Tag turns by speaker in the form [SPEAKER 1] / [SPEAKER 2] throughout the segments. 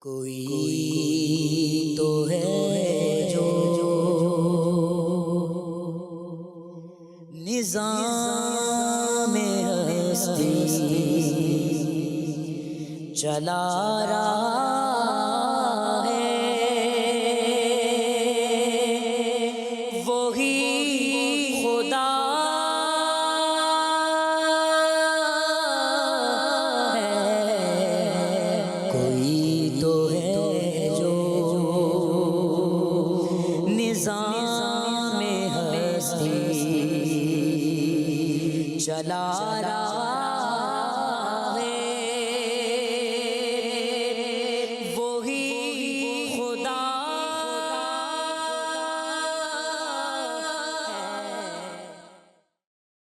[SPEAKER 1] کوئی تو ہے جو نظام ہستی چلا رہا ہے، وہی خدا ہے۔ کوئی تو ہے جو نظام ہستی چلا رہا ہے، وہی خدا ہے۔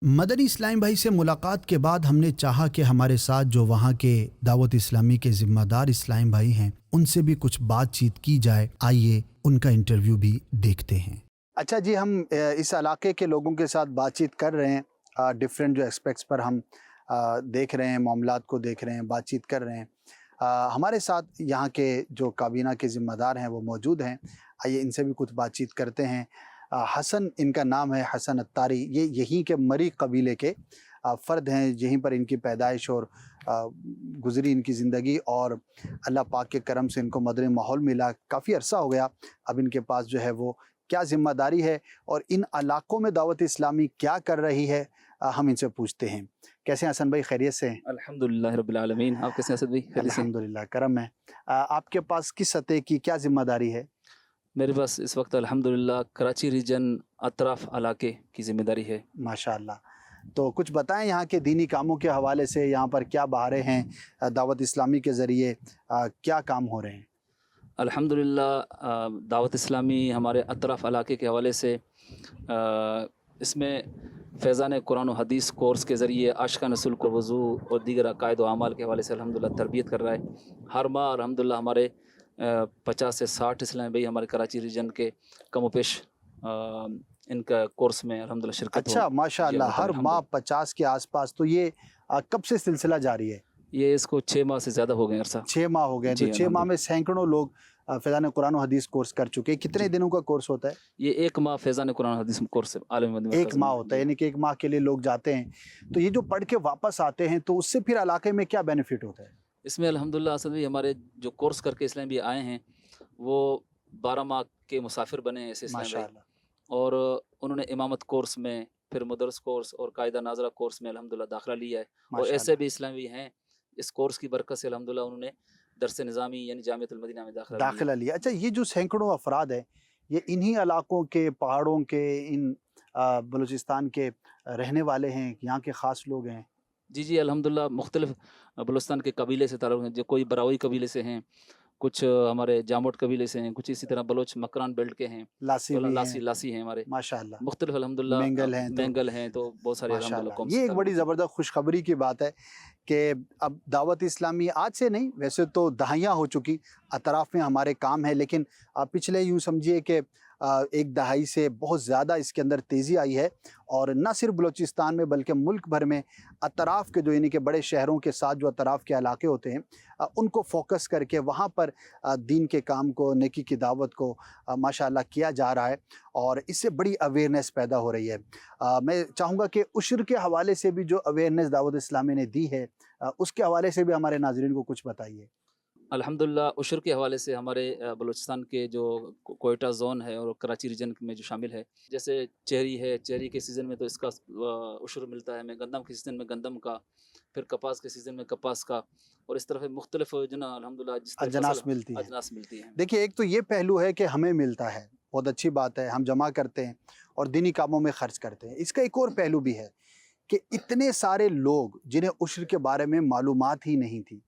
[SPEAKER 2] مدنی اسلامی بھائی سے ملاقات کے بعد ہم نے چاہا کہ ہمارے ساتھ جو وہاں کے دعوت اسلامی کے ذمہ دار اسلامی بھائی ہیں ان سے بھی کچھ بات چیت کی جائے۔ آئیے ان کا انٹرویو بھی دیکھتے ہیں۔ اچھا جی، ہم اس علاقے کے لوگوں کے ساتھ بات چیت کر رہے ہیں، ڈیفرنٹ جو ایسپیکٹس پر ہم دیکھ رہے ہیں، معاملات کو دیکھ رہے ہیں، بات چیت کر رہے ہیں۔ ہمارے ساتھ یہاں کے جو کابینہ کے ذمہ دار ہیں وہ موجود ہیں، آئیے ان سے بھی کچھ بات چیت کرتے ہیں۔ حسن ان کا نام ہے، حسن اتاری، یہ یہیں کے مری قبیلے کے فرد ہیں، یہیں پر ان کی پیدائش اور گزری ان کی زندگی، اور اللہ پاک کے کرم سے ان کو مدنی ماحول ملا۔ کافی عرصہ ہو گیا، اب ان کے پاس جو ہے وہ کیا ذمہ داری ہے اور ان علاقوں میں دعوت اسلامی کیا کر رہی ہے، ہم ان سے پوچھتے ہیں۔ کیسے ہیں حسن بھائی، خیریت سے ہیں؟
[SPEAKER 3] الحمدللہ رب العالمین، آپ کیسے ہیں اسد بھائی؟ خیریت سے؟
[SPEAKER 2] الحمدللہ، کرم ہے۔ آپ کے پاس کس سطح کی کیا ذمہ داری ہے؟
[SPEAKER 3] میرے پاس اس وقت الحمدللہ کراچی ریجن اطراف علاقے کی ذمہ داری ہے۔
[SPEAKER 2] ماشاءاللہ، تو کچھ بتائیں یہاں کے دینی کاموں کے حوالے سے، یہاں پر کیا بہاریں ہیں دعوت اسلامی کے ذریعے، کیا کام ہو رہے ہیں؟
[SPEAKER 3] الحمدللہ دعوت اسلامی ہمارے اطراف علاقے کے حوالے سے اس میں فیضان قرآن و حدیث کورس کے ذریعے عاشقان رسول کو وضو اور دیگر عقائد و اعمال کے حوالے سے الحمدللہ تربیت کر رہا ہے۔ ہر ماہ الحمدللہ ہمارے 50 سے 60 اسلامی بھائی ہمارے کراچی ریجن کے کم و بیش ان کا کورس میں الحمدللہ شرکت ہو۔
[SPEAKER 2] اچھا، ماشاءاللہ، ہر ماہ 50 کے آس پاس۔ تو یہ کب سے سلسلہ جاری ہے؟
[SPEAKER 3] یہ اس کو 6 ماہ سے زیادہ ہو گئے عرصہ۔
[SPEAKER 2] 6 ماہ ہو گئے، تو 6 ماہ میں سینکڑوں لوگ فیضان قرآن و حدیث کورس کر چکے۔ کتنے دنوں کا کورس ہوتا ہے؟
[SPEAKER 3] یہ 1 ماہ فیضان قرآن حدیث کورس ہے، عالم مدنی مرکز
[SPEAKER 2] 1 ماہ ہوتا ہے، یعنی کہ 1 ماہ کے لیے لوگ جاتے ہیں۔ تو یہ جو پڑھ کے واپس آتے ہیں تو اس سے پھر علاقے میں کیا بینیفٹ ہوتا ہے؟
[SPEAKER 3] اس میں الحمدللہ اسد بھائی ہمارے جو کورس کر کے اسلام بھی آئے ہیں وہ 12 ماہ کے مسافر بنے ہیں ایسے اسلام بھائی، اور انہوں نے امامت کورس میں، پھر مدرس کورس اور قاعدہ ناظرہ کورس میں الحمدللہ داخلہ لیا ہے۔ اور ایسے بھی اسلامی ہیں اس کورس کی برکت سے الحمدللہ انہوں نے درس نظامی یعنی جامعۃ المدینہ میں داخلہ لیا۔
[SPEAKER 2] اچھا، یہ جو سینکڑوں افراد ہیں یہ انہی علاقوں کے، پہاڑوں کے، ان بلوچستان کے رہنے والے ہیں، یہاں کے خاص لوگ ہیں؟
[SPEAKER 3] جی الحمدللہ مختلف بلوچستان کے قبیلے سے تعلق ہیں، جو کوئی براوی قبیلے سے ہیں، کچھ ہمارے جاموٹ قبیلے سے ہیں، کچھ اسی طرح بلوچ مکران بیلٹ کے ہیں، لاسی ہیں ہمارے،
[SPEAKER 2] ماشاءاللہ،
[SPEAKER 3] مختلف الحمدللہ، مینگل ہیں، تو بہت سارے الحمدللہ قوم سے۔
[SPEAKER 2] یہ ایک بڑی زبردست خوشخبری کی بات ہے کہ اب دعوت اسلامی آج سے نہیں، ویسے تو دہائیاں ہو چکی اطراف میں ہمارے کام ہے، لیکن پچھلے یوں سمجھیے کہ 1 دہائی سے بہت زیادہ اس کے اندر تیزی آئی ہے، اور نہ صرف بلوچستان میں بلکہ ملک بھر میں اطراف کے جو یعنی کہ بڑے شہروں کے ساتھ جو اطراف کے علاقے ہوتے ہیں ان کو فوکس کر کے وہاں پر دین کے کام کو، نیکی کی دعوت کو ماشاءاللہ کیا جا رہا ہے، اور اس سے بڑی اویئرنیس پیدا ہو رہی ہے۔ میں چاہوں گا کہ عشر کے حوالے سے بھی جو اویئرنیس دعوت اسلامی نے دی ہے اس کے حوالے سے بھی ہمارے ناظرین کو کچھ بتائیے۔
[SPEAKER 3] الحمدللہ عشر کے حوالے سے ہمارے بلوچستان کے جو کوئٹہ زون ہے اور کراچی ریجن میں جو شامل ہے، جیسے چیری ہے، چیری کے سیزن میں تو اس کا عشر ملتا ہے ہمیں، گندم کے سیزن میں گندم کا، پھر کپاس کے سیزن میں کپاس کا، اور اس طرح مختلف جو نا الحمدللہ جس طرح
[SPEAKER 2] اجناس ملتی
[SPEAKER 3] ہیں۔
[SPEAKER 2] دیکھیے، ایک تو یہ پہلو ہے کہ ہمیں ملتا ہے، بہت اچھی بات ہے، ہم جمع کرتے ہیں اور دینی کاموں میں خرچ کرتے ہیں۔ اس کا ایک اور پہلو بھی ہے کہ اتنے سارے لوگ جنہیں عشر کے بارے میں معلومات ہی نہیں تھی،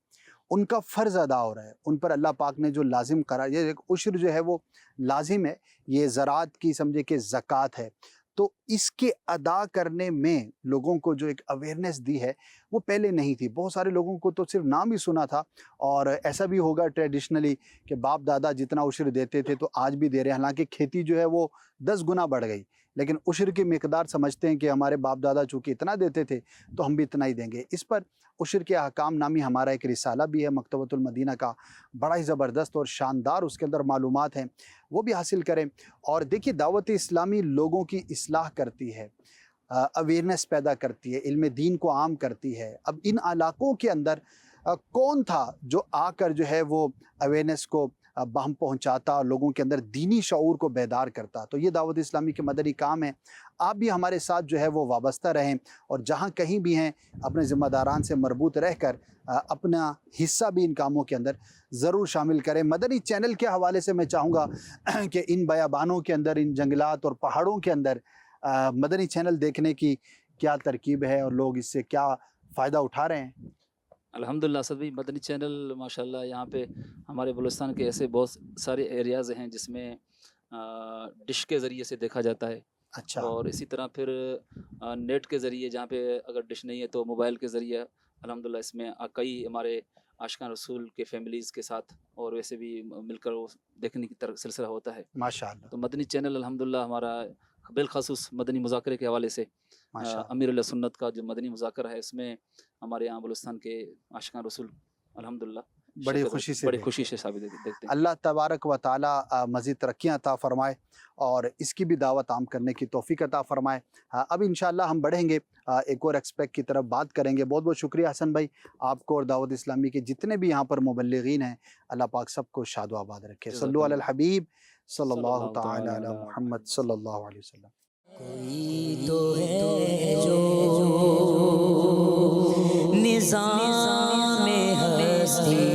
[SPEAKER 2] ان کا فرض ادا ہو رہا ہے، ان پر اللہ پاک نے جو لازم کرا، یہ ایک عشر جو ہے وہ لازم ہے، یہ زراعت کی سمجھے کہ زکوٰۃ ہے، تو اس کے ادا کرنے میں لوگوں کو جو ایک اویئرنیس دی ہے وہ پہلے نہیں تھی۔ بہت سارے لوگوں کو تو صرف نام ہی سنا تھا، اور ایسا بھی ہوگا ٹریڈیشنلی کہ باپ دادا جتنا عشر دیتے تھے تو آج بھی دے رہے ہیں، حالانکہ کھیتی جو ہے وہ 10 گنا بڑھ گئی، لیکن عشر کی مقدار سمجھتے ہیں کہ ہمارے باپ دادا چونکہ اتنا دیتے تھے تو ہم بھی اتنا ہی دیں گے۔ اس پر عشر کے احکام نامی ہمارا ایک رسالہ بھی ہے مکتبۃ المدینہ کا، بڑا ہی زبردست اور شاندار اس کے اندر معلومات ہیں، وہ بھی حاصل کریں۔ اور دیکھیے دعوت اسلامی لوگوں کی اصلاح کرتی ہے، اویئرنیس پیدا کرتی ہے، علم دین کو عام کرتی ہے۔ اب ان علاقوں کے اندر کون تھا جو آ کر جو ہے وہ اویئرنیس کو باہم پہنچاتا، لوگوں کے اندر دینی شعور کو بیدار کرتا؟ تو یہ دعوت اسلامی کے مدنی کام ہے۔ آپ بھی ہمارے ساتھ جو ہے وہ وابستہ رہیں، اور جہاں کہیں بھی ہیں اپنے ذمہ داران سے مربوط رہ کر اپنا حصہ بھی ان کاموں کے اندر ضرور شامل کریں۔ مدنی چینل کے حوالے سے میں چاہوں گا کہ ان بیابانوں کے اندر، ان جنگلات اور پہاڑوں کے اندر مدنی چینل دیکھنے کی کیا ترکیب ہے اور لوگ اس سے کیا فائدہ اٹھا رہے ہیں؟
[SPEAKER 3] الحمدللہ اسد بھائی، مدنی چینل ماشاءاللہ یہاں پہ ہمارے بلوچستان کے ایسے بہت سارے ایریاز ہیں جس میں ڈش کے ذریعے سے دیکھا جاتا ہے،
[SPEAKER 2] اچھا،
[SPEAKER 3] اور اسی طرح پھر نیٹ کے ذریعے، جہاں پہ اگر ڈش نہیں ہے تو موبائل کے ذریعے الحمدللہ اس میں کئی ہمارے عاشقان رسول کے فیملیز کے ساتھ اور ویسے بھی مل کر وہ دیکھنے کی سلسلہ ہوتا ہے۔
[SPEAKER 2] ماشاءاللہ،
[SPEAKER 3] تو مدنی چینل الحمدللہ ہمارا بالخصوص مدنی مذاکرے کے حوالے سے
[SPEAKER 2] ماشاءاللہ،
[SPEAKER 3] امیر اللہ سنت کا جو مدنی مذاکرہ ہے، اس میں ہمارے یہاں بلوچستان کے عاشقان رسول الحمدللہ
[SPEAKER 2] بڑی
[SPEAKER 3] شرکت
[SPEAKER 2] خوشی سے
[SPEAKER 3] بڑی
[SPEAKER 2] دیکھتے
[SPEAKER 3] خوشی سے ثابت دیکھتے ہیں۔
[SPEAKER 2] اللہ تبارک و تعالی مزید ترقیاں عطا فرمائے اور اس کی بھی دعوت عام کرنے کی توفیق عطا فرمائے۔ اب انشاءاللہ ہم بڑھیں گے، ایک اور ایکسپیکٹ کی طرف بات کریں گے۔ بہت بہت شکریہ حسن بھائی آپ کو اور دعوت اسلامی کے جتنے بھی یہاں پر مبلغین ہیں، اللہ پاک سب کو شاد و آباد رکھے۔ صلو علی الحبیب صلی اللہ تعالی علی محمد صلی اللہ علیہ وسلم۔
[SPEAKER 1] کوئی تو ہے جو نظام ہستی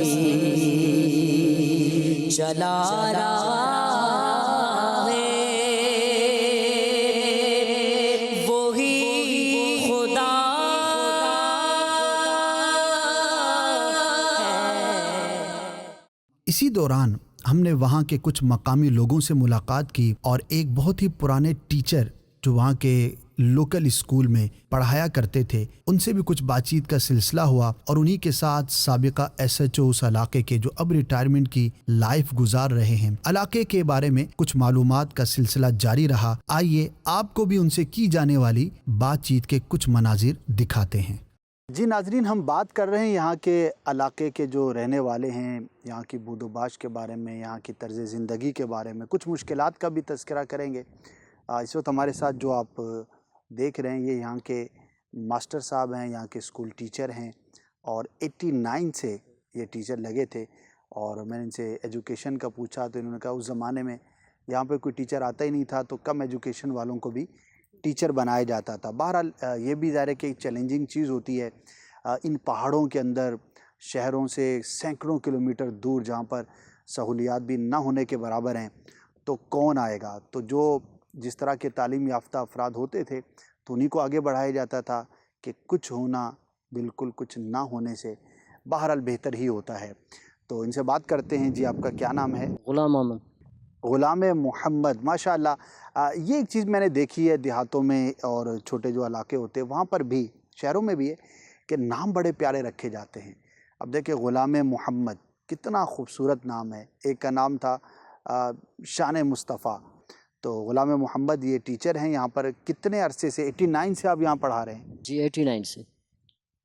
[SPEAKER 1] چلا رہا ہے، وہی خدا ہے۔
[SPEAKER 2] اسی دوران ہم نے وہاں کے کچھ مقامی لوگوں سے ملاقات کی اور ایک بہت ہی پرانے ٹیچر جو وہاں کے لوکل اسکول میں پڑھایا کرتے تھے، ان سے بھی کچھ بات چیت کا سلسلہ ہوا، اور انہی کے ساتھ سابقہ ایس ایچ او اس علاقے کے جو اب ریٹائرمنٹ کی لائف گزار رہے ہیں، علاقے کے بارے میں کچھ معلومات کا سلسلہ جاری رہا۔ آئیے آپ کو بھی ان سے کی جانے والی بات چیت کے کچھ مناظر دکھاتے ہیں۔ جی ناظرین، ہم بات کر رہے ہیں یہاں کے علاقے کے جو رہنے والے ہیں، یہاں کی بود و باش کے بارے میں، یہاں کی طرز زندگی کے بارے میں، کچھ مشکلات کا بھی تذکرہ کریں گے۔ اس وقت ہمارے ساتھ جو آپ دیکھ رہے ہیں یہ یہاں کے ماسٹر صاحب ہیں، یہاں کے اسکول ٹیچر ہیں، اور 89 سے یہ ٹیچر لگے تھے۔ اور میں نے ان سے ایجوکیشن کا پوچھا تو انہوں نے کہا اس زمانے میں یہاں پہ کوئی ٹیچر آتا ہی نہیں تھا، تو کم ایجوکیشن والوں کو بھی ٹیچر بنایا جاتا تھا۔ بہرحال یہ بھی ظاہر ہے کہ ایک چیلنجنگ چیز ہوتی ہے ان پہاڑوں کے اندر، شہروں سے سینکڑوں کلومیٹر دور، جہاں پر سہولیات بھی نہ ہونے کے برابر ہیں، تو کون آئے گا؟ تو جو جس طرح کے تعلیم یافتہ افراد ہوتے تھے تو انہی کو آگے بڑھایا جاتا تھا کہ کچھ ہونا بالکل کچھ نہ ہونے سے بہرحال بہتر ہی ہوتا ہے۔ تو ان سے بات کرتے ہیں۔ جی آپ کا کیا نام ہے؟
[SPEAKER 4] غلام احمد۔
[SPEAKER 2] غلام محمد، ماشاءاللہ۔ یہ ایک چیز میں نے دیکھی ہے دیہاتوں میں اور چھوٹے جو علاقے ہوتے ہیں وہاں پر بھی، شہروں میں بھی ہے کہ نام بڑے پیارے رکھے جاتے ہیں۔ اب دیکھیں غلام محمد کتنا خوبصورت نام ہے۔ ایک کا نام تھا شان مصطفیٰ۔ تو غلام محمد یہ ٹیچر ہیں یہاں پر، کتنے عرصے سے؟ 89 سے آپ یہاں پڑھا رہے ہیں؟
[SPEAKER 4] جی 89 سے۔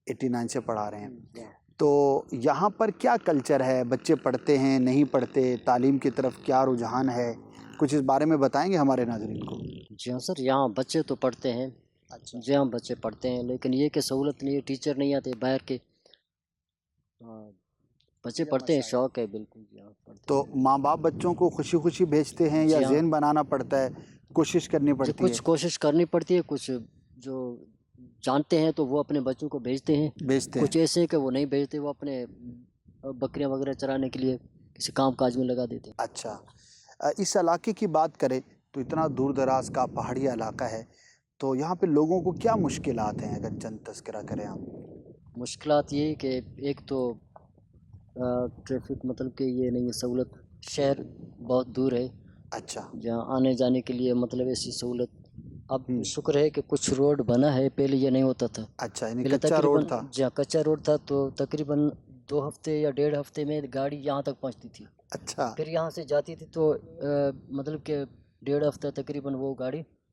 [SPEAKER 2] 89 سے پڑھا رہے ہیں۔ تو یہاں پر کیا کلچر ہے؟ بچے پڑھتے ہیں نہیں پڑھتے؟ تعلیم کی طرف کیا رجحان ہے؟ کچھ اس بارے میں بتائیں گے ہمارے ناظرین کو؟
[SPEAKER 4] جی ہاں سر، یہاں بچے تو پڑھتے ہیں۔
[SPEAKER 2] اچھا
[SPEAKER 4] جی ہاں بچے پڑھتے ہیں، لیکن یہ کہ سہولت نہیں ہے، ٹیچر نہیں آتے باہر کے۔ بچے پڑھتے ہیں، شوق ہے بالکل۔ جی ہاں پڑھتے
[SPEAKER 2] تو ماں باپ بچوں کو خوشی خوشی بھیجتے ہیں یا
[SPEAKER 4] جی ہاں۔
[SPEAKER 2] ذہن بنانا پڑتا ہے، کوشش کرنی
[SPEAKER 4] ہیں۔
[SPEAKER 2] پڑتی ہے؟
[SPEAKER 4] کچھ کوشش کرنی پڑتی ہے، کچھ جو جانتے ہیں تو وہ اپنے بچوں کو بھیجتے ہیں،
[SPEAKER 2] بھیجتے
[SPEAKER 4] کچھ
[SPEAKER 2] ہیں۔
[SPEAKER 4] ایسے کہ وہ نہیں بھیجتے، وہ اپنے بکریاں وغیرہ چرانے کے لیے کسی کام کاج میں لگا دیتے ہیں۔
[SPEAKER 2] اچھا، اس علاقے کی بات کریں تو اتنا دور دراز کا پہاڑی علاقہ ہے، تو یہاں پہ لوگوں کو کیا مشکلات ہیں اگر چند تذکرہ کریں آپ؟
[SPEAKER 4] مشکلات یہ کہ ایک تو ٹریفک، مطلب کہ یہ نہیں ہے سہولت، شہر بہت دور ہے،
[SPEAKER 2] اچھا
[SPEAKER 4] جہاں آنے جانے کے لیے مطلب ایسی سہولت۔ اب شکر ہے کہ کچھ روڈ بنا ہے، پہلے یہ نہیں ہوتا تھا۔
[SPEAKER 2] اچھا، یعنی
[SPEAKER 4] پہلے
[SPEAKER 2] کچا روڈ تھا؟
[SPEAKER 4] جہاں کچا روڈ تھا تو تقریباً 2 ہفتے یا 1.5 ہفتے میں گاڑی یہاں تک پہنچتی تھی۔
[SPEAKER 2] اچھا
[SPEAKER 4] پھر یہاں سے جاتی تھی تو مطلب کہ 1.5 ہفتہ تقریباً وہ گاڑی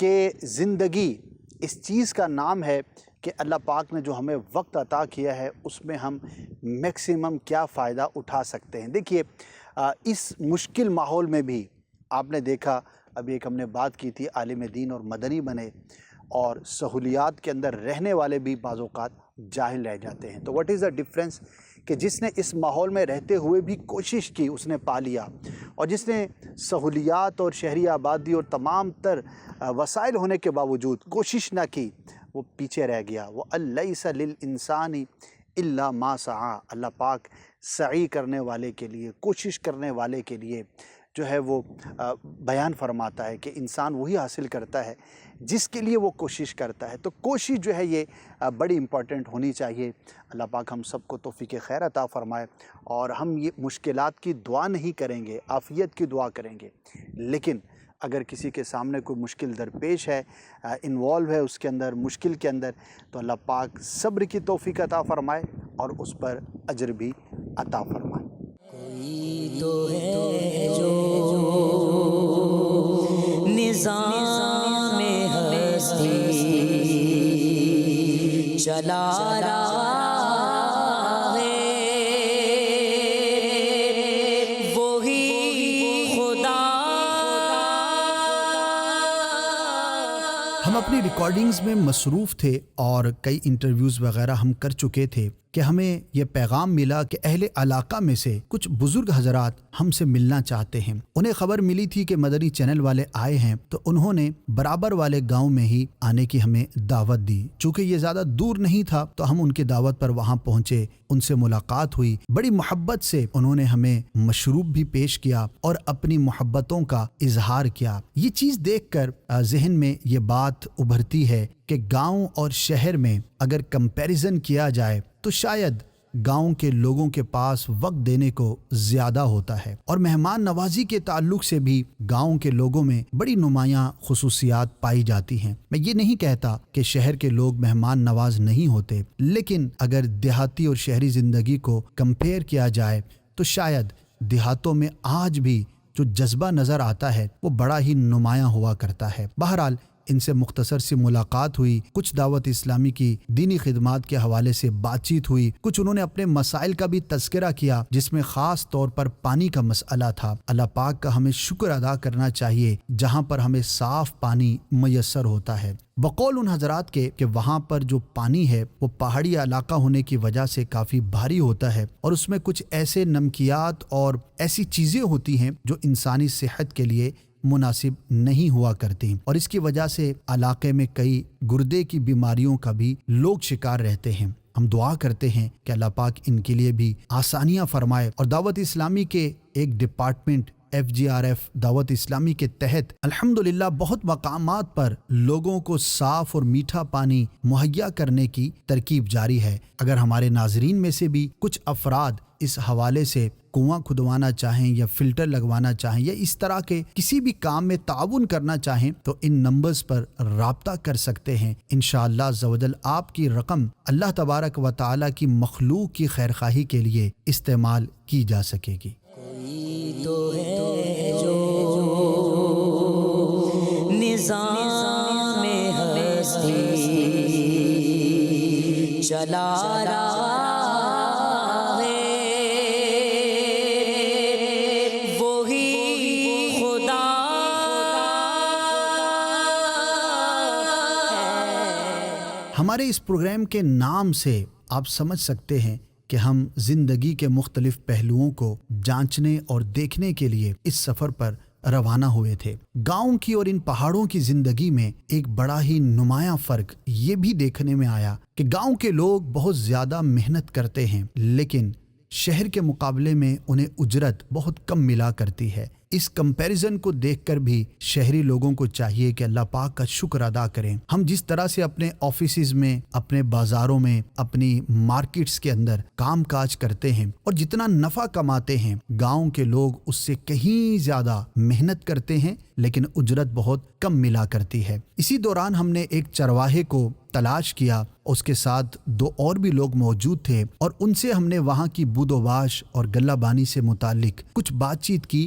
[SPEAKER 2] کہ زندگی اس چیز کا نام ہے کہ اللہ پاک نے جو ہمیں وقت عطا کیا ہے اس میں ہم میکسیمم کیا فائدہ اٹھا سکتے ہیں۔ دیکھیے اس مشکل ماحول میں بھی آپ نے دیکھا، ابھی ایک ہم نے بات کی تھی، عالم دین اور مدنی بنے، اور سہولیات کے اندر رہنے والے بھی بعض اوقات جاہل رہ جاتے ہیں۔ تو واٹ از دا ڈفرینس کہ جس نے اس ماحول میں رہتے ہوئے بھی کوشش کی اس نے پا لیا، اور جس نے سہولیات اور شہری آبادی اور تمام تر وسائل ہونے کے باوجود کوشش نہ کی، وہ پیچھے رہ گیا۔ وَأَلَّيْسَ لِلْإِنسَانِ إِلَّا مَا سَعَى، اللہ پاک سعی کرنے والے کے لیے، کوشش کرنے والے کے لیے جو ہے وہ بیان فرماتا ہے کہ انسان وہی حاصل کرتا ہے جس کے لیے وہ کوشش کرتا ہے۔ تو کوشش جو ہے یہ بڑی امپورٹنٹ ہونی چاہیے۔ اللہ پاک ہم سب کو توفیق خیر عطا فرمائے، اور ہم یہ مشکلات کی دعا نہیں کریں گے، عافیت کی دعا کریں گے، لیکن اگر کسی کے سامنے کوئی مشکل درپیش ہے، انوالو ہے اس کے اندر، مشکل کے اندر، تو اللہ پاک صبر کی توفیق عطا فرمائے اور اس پر اجر بھی عطا فرمائے۔
[SPEAKER 1] کوئی تو ہے جو نظام ہستی چلا رہا ہے، وہی خدا۔
[SPEAKER 2] ہم اپنی ریکارڈنگز میں مصروف تھے اور کئی انٹرویوز وغیرہ ہم کر چکے تھے کہ ہمیں یہ پیغام ملا کہ اہل علاقہ میں سے کچھ بزرگ حضرات ہم سے ملنا چاہتے ہیں۔ انہیں خبر ملی تھی کہ مدنی چینل والے آئے ہیں، تو انہوں نے برابر والے گاؤں میں ہی آنے کی ہمیں دعوت دی۔ چونکہ یہ زیادہ دور نہیں تھا تو ہم ان کی دعوت پر وہاں پہنچے، ان سے ملاقات ہوئی، بڑی محبت سے انہوں نے ہمیں مشروب بھی پیش کیا اور اپنی محبتوں کا اظہار کیا۔ یہ چیز دیکھ کر ذہن میں یہ بات ابھرتی ہے کہ گاؤں اور شہر میں اگر کمپیریزن کیا جائے تو شاید گاؤں کے لوگوں کے پاس وقت دینے کو زیادہ ہوتا ہے، اور مہمان نوازی کے تعلق سے بھی گاؤں کے لوگوں میں بڑی نمایاں خصوصیات پائی جاتی ہیں۔ میں یہ نہیں کہتا کہ شہر کے لوگ مہمان نواز نہیں ہوتے، لیکن اگر دیہاتی اور شہری زندگی کو کمپیئر کیا جائے تو شاید دیہاتوں میں آج بھی جو جذبہ نظر آتا ہے وہ بڑا ہی نمایاں ہوا کرتا ہے۔ بہرحال ان سے مختصر سی ملاقات ہوئی، کچھ دعوت اسلامی کی دینی خدمات کے حوالے سے بات چیت ہوئی، کچھ انہوں نے اپنے مسائل کا بھی تذکرہ کیا جس میں خاص طور پر پانی کا مسئلہ تھا۔ اللہ پاک کا ہمیں شکر ادا کرنا چاہیے جہاں پر ہمیں صاف پانی میسر ہوتا ہے۔ بقول ان حضرات کے کہ وہاں پر جو پانی ہے وہ پہاڑی علاقہ ہونے کی وجہ سے کافی بھاری ہوتا ہے، اور اس میں کچھ ایسے نمکیات اور ایسی چیزیں ہوتی ہیں جو انسانی صحت کے لیے مناسب نہیں ہوا کرتی، اور اس کی وجہ سے علاقے میں کئی گردے کی بیماریوں کا بھی لوگ شکار رہتے ہیں۔ ہم دعا کرتے ہیں کہ اللہ پاک ان کے لیے بھی آسانیاں فرمائے، اور دعوت اسلامی کے ایک ڈپارٹمنٹ FGRF دعوت اسلامی کے تحت الحمدللہ بہت مقامات پر لوگوں کو صاف اور میٹھا پانی مہیا کرنے کی ترکیب جاری ہے۔ اگر ہمارے ناظرین میں سے بھی کچھ افراد اس حوالے سے کنواں کھدوانا چاہیں یا فلٹر لگوانا چاہیں یا اس طرح کے کسی بھی کام میں تعاون کرنا چاہیں تو ان نمبرز پر رابطہ کر سکتے ہیں۔ انشاءاللہ عز و جل آپ کی رقم اللہ تبارک و تعالی کی مخلوق کی خیرخواہی کے لیے استعمال کی جا سکے گی۔
[SPEAKER 1] کوئی تو ہے جو نظام ہستی چلا رہا ہے، وہی خدا ہے۔
[SPEAKER 2] ہمارے اس پروگرام کے نام سے آپ سمجھ سکتے ہیں کہ ہم زندگی کے مختلف پہلوؤں کو جانچنے اور دیکھنے کے لیے اس سفر پر روانہ ہوئے تھے۔ گاؤں کی اور ان پہاڑوں کی زندگی میں ایک بڑا ہی نمایاں فرق یہ بھی دیکھنے میں آیا کہ گاؤں کے لوگ بہت زیادہ محنت کرتے ہیں، لیکن شہر کے مقابلے میں انہیں اجرت بہت کم ملا کرتی ہے۔ اس کمپیریزن کو دیکھ کر بھی شہری لوگوں کو چاہیے کہ اللہ پاک کا شکر ادا کریں۔ ہم جس طرح سے اپنے آفیسز میں، اپنے بازاروں میں، اپنی مارکیٹس کے اندر کام کاج کرتے ہیں اور جتنا نفع کماتے ہیں، گاؤں کے لوگ اس سے کہیں زیادہ محنت کرتے ہیں لیکن اجرت بہت کم ملا کرتی ہے۔ اسی دوران ہم نے ایک چرواہے کو تلاش کیا، اس کے ساتھ 2 اور بھی لوگ موجود تھے، اور ان سے ہم نے وہاں کی بود و باش اور غلہ بانی سے متعلق کچھ بات چیت کی۔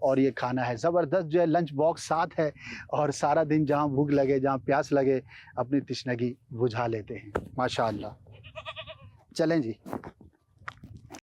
[SPEAKER 2] اور یہ کھانا ہے زبردست جو ہے لنچ باکس ساتھ ہے اور سارا دن جہاں بھوک لگے جہاں پیاس لگے اپنی تشنگی بجھا لیتے ہیں ماشاءاللہ. چلیں جی.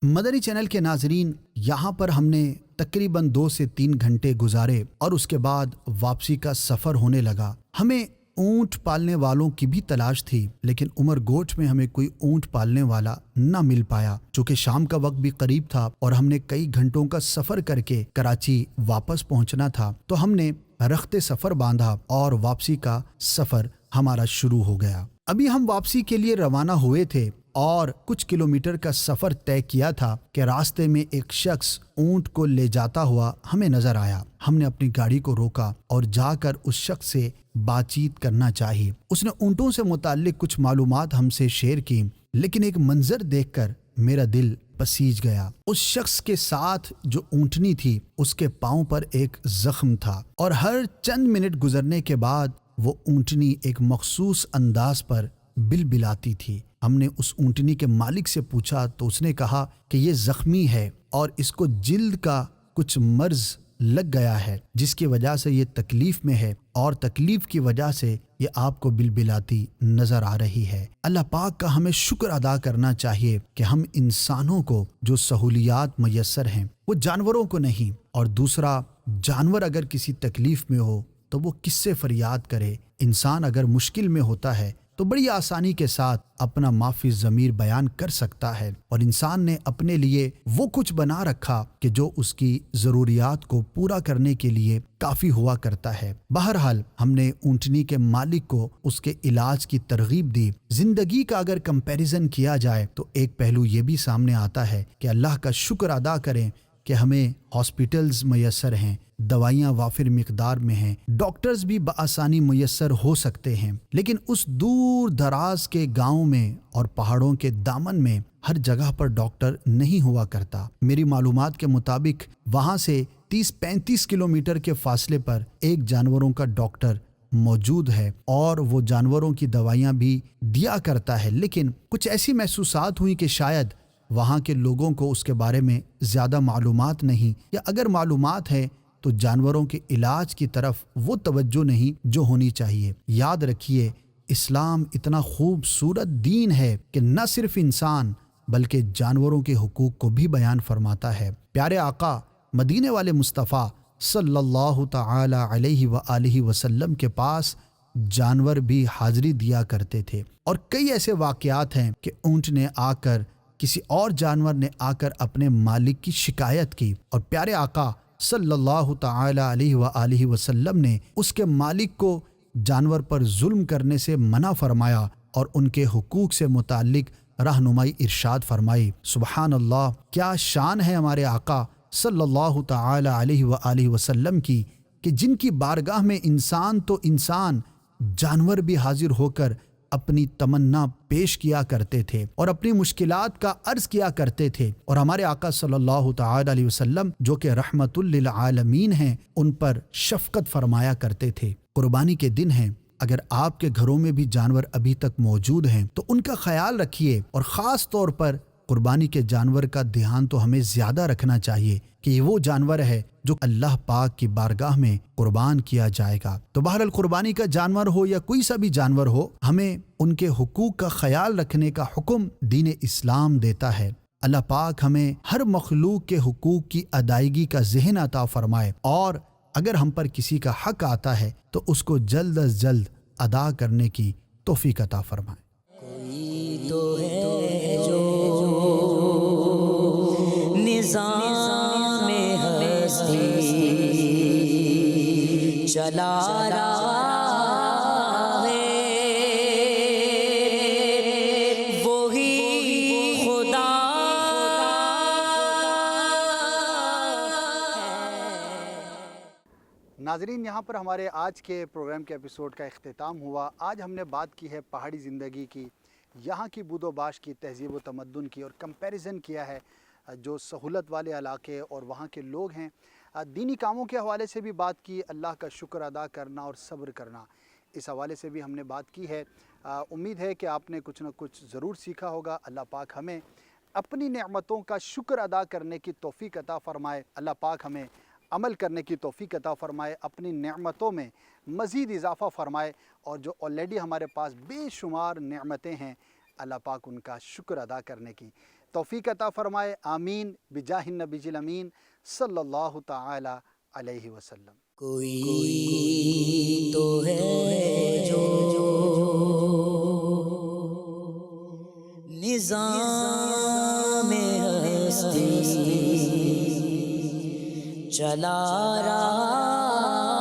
[SPEAKER 2] مدنی چینل کے ناظرین یہاں پر ہم نے تقریباً 2 سے 3 گھنٹے گزارے اور اس کے بعد واپسی کا سفر ہونے لگا. ہمیں اونٹ پالنے والوں کی بھی تلاش تھی لیکن عمر گوٹھ میں ہمیں کوئی اونٹ پالنے والا نہ مل پایا. چونکہ شام کا وقت بھی قریب تھا اور ہم نے کئی گھنٹوں کا سفر کر کے کراچی واپس پہنچنا تھا تو ہم نے رخت سفر باندھا اور واپسی کا سفر ہمارا شروع ہو گیا. ابھی ہم واپسی کے لیے روانہ ہوئے تھے اور کچھ کلومیٹر کا سفر طے کیا تھا کہ راستے میں ایک شخص اونٹ کو لے جاتا ہوا ہمیں نظر آیا. ہم نے اپنی گاڑی کو روکا اور جا کر اس شخص سے بات چیت کرنا چاہی. اس نے اونٹوں سے متعلق کچھ معلومات ہم سے شیئر کی لیکن ایک منظر دیکھ کر میرا دل پسیج گیا. اس شخص کے ساتھ جو اونٹنی تھی اس کے پاؤں پر ایک زخم تھا اور ہر چند منٹ گزرنے کے بعد وہ اونٹنی ایک مخصوص انداز پر بلبلاتی تھی. ہم نے اس اونٹنی کے مالک سے پوچھا تو اس نے کہا کہ یہ زخمی ہے اور اس کو جلد کا کچھ مرض لگ گیا ہے جس کی وجہ سے یہ تکلیف میں ہے اور تکلیف کی وجہ سے یہ آپ کو بلبلاتی نظر آ رہی ہے. اللہ پاک کا ہمیں شکر ادا کرنا چاہیے کہ ہم انسانوں کو جو سہولیات میسر ہیں وہ جانوروں کو نہیں. اور دوسرا جانور اگر کسی تکلیف میں ہو تو وہ کس سے فریاد کرے. انسان اگر مشکل میں ہوتا ہے تو بڑی آسانی کے ساتھ اپنا معافی ضمیر بیان کر سکتا ہے اور انسان نے اپنے لیے وہ کچھ بنا رکھا کہ جو اس کی ضروریات کو پورا کرنے کے لیے کافی ہوا کرتا ہے. بہرحال ہم نے اونٹنی کے مالک کو اس کے علاج کی ترغیب دی. زندگی کا اگر کمپیریزن کیا جائے تو ایک پہلو یہ بھی سامنے آتا ہے کہ اللہ کا شکر ادا کریں کہ ہمیں ہاسپٹلز میسر ہیں, دوائیاں وافر مقدار میں ہیں, ڈاکٹرز بھی بآسانی میسر ہو سکتے ہیں. لیکن اس دور دراز کے گاؤں میں اور پہاڑوں کے دامن میں ہر جگہ پر ڈاکٹر نہیں ہوا کرتا. میری معلومات کے مطابق وہاں سے 30-35 کلومیٹر کے فاصلے پر ایک جانوروں کا ڈاکٹر موجود ہے اور وہ جانوروں کی دوائیاں بھی دیا کرتا ہے. لیکن کچھ ایسی محسوسات ہوئی کہ شاید وہاں کے لوگوں کو اس کے بارے میں زیادہ معلومات نہیں, یا اگر معلومات ہے تو جانوروں کے علاج کی طرف وہ توجہ نہیں جو ہونی چاہیے. یاد رکھیے اسلام اتنا خوبصورت دین ہے کہ نہ صرف انسان بلکہ جانوروں کے حقوق کو بھی بیان فرماتا ہے. پیارے آقا مدینے والے مصطفیٰ صلی اللہ تعالی علیہ وآلہ وسلم کے پاس جانور بھی حاضری دیا کرتے تھے اور کئی ایسے واقعات ہیں کہ اونٹ نے آ کر کسی اور جانور نے آ کر اپنے مالک کی شکایت کی اور پیارے آقا صلی اللہ تعالی علیہ وآلہ وسلم نے اس کے مالک کو جانور پر ظلم کرنے سے منع فرمایا اور ان کے حقوق سے متعلق رہنمائی ارشاد فرمائی. سبحان اللہ, کیا شان ہے ہمارے آقا صلی اللہ تعالی علیہ وآلہ وسلم کی کہ جن کی بارگاہ میں انسان تو انسان جانور بھی حاضر ہو کر اپنی تمنا پیش کیا کرتے تھے اور اپنی مشکلات کا عرض کیا کرتے تھے. اور ہمارے آقا صلی اللہ تعالی علیہ وسلم جو کہ رحمت للعالمین ہیں ان پر شفقت فرمایا کرتے تھے. قربانی کے دن ہیں, اگر آپ کے گھروں میں بھی جانور ابھی تک موجود ہیں تو ان کا خیال رکھیے اور خاص طور پر قربانی کے جانور کا دھیان تو ہمیں زیادہ رکھنا چاہیے کہ یہ وہ جانور ہے جو اللہ پاک کی بارگاہ میں قربان کیا جائے گا. تو بہرحال قربانی کا جانور ہو یا کوئی سا بھی جانور ہو, ہمیں ان کے حقوق کا خیال رکھنے کا حکم دین اسلام دیتا ہے. اللہ پاک ہمیں ہر مخلوق کے حقوق کی ادائیگی کا ذہن عطا فرمائے اور اگر ہم پر کسی کا حق آتا ہے تو اس کو جلد از جلد ادا کرنے کی توفیق عطا فرمائے.
[SPEAKER 1] کوئی تو ہے جو نظام ہستی چلا رہا ہے, وہی خدا
[SPEAKER 2] ناظرین, یہاں پر ہمارے آج کے پروگرام کے ایپیسوڈ کا اختتام ہوا. آج ہم نے بات کی ہے پہاڑی زندگی کی, یہاں کی بود و باش کی, تہذیب و تمدن کی اور کمپیریزن کیا ہے جو سہولت والے علاقے اور وہاں کے لوگ ہیں. دینی کاموں کے حوالے سے بھی بات کی, اللہ کا شکر ادا کرنا اور صبر کرنا, اس حوالے سے بھی ہم نے بات کی ہے. امید ہے کہ آپ نے کچھ نہ کچھ ضرور سیکھا ہوگا. اللہ پاک ہمیں اپنی نعمتوں کا شکر ادا کرنے کی توفیق عطا فرمائے. اللہ پاک ہمیں عمل کرنے کی توفیق عطا فرمائے، اپنی نعمتوں میں مزید اضافہ فرمائے، اور جو آلریڈی ہمارے پاس بے شمار نعمتیں ہیں اللہ پاک ان کا شکر ادا کرنے کی توفیق عطا فرمائے۔ آمین بجاہ النبی الامین صلی اللہ تعالی علیہ وسلم۔
[SPEAKER 1] کوئی تو ہے جو نظام ہستی چلا رہا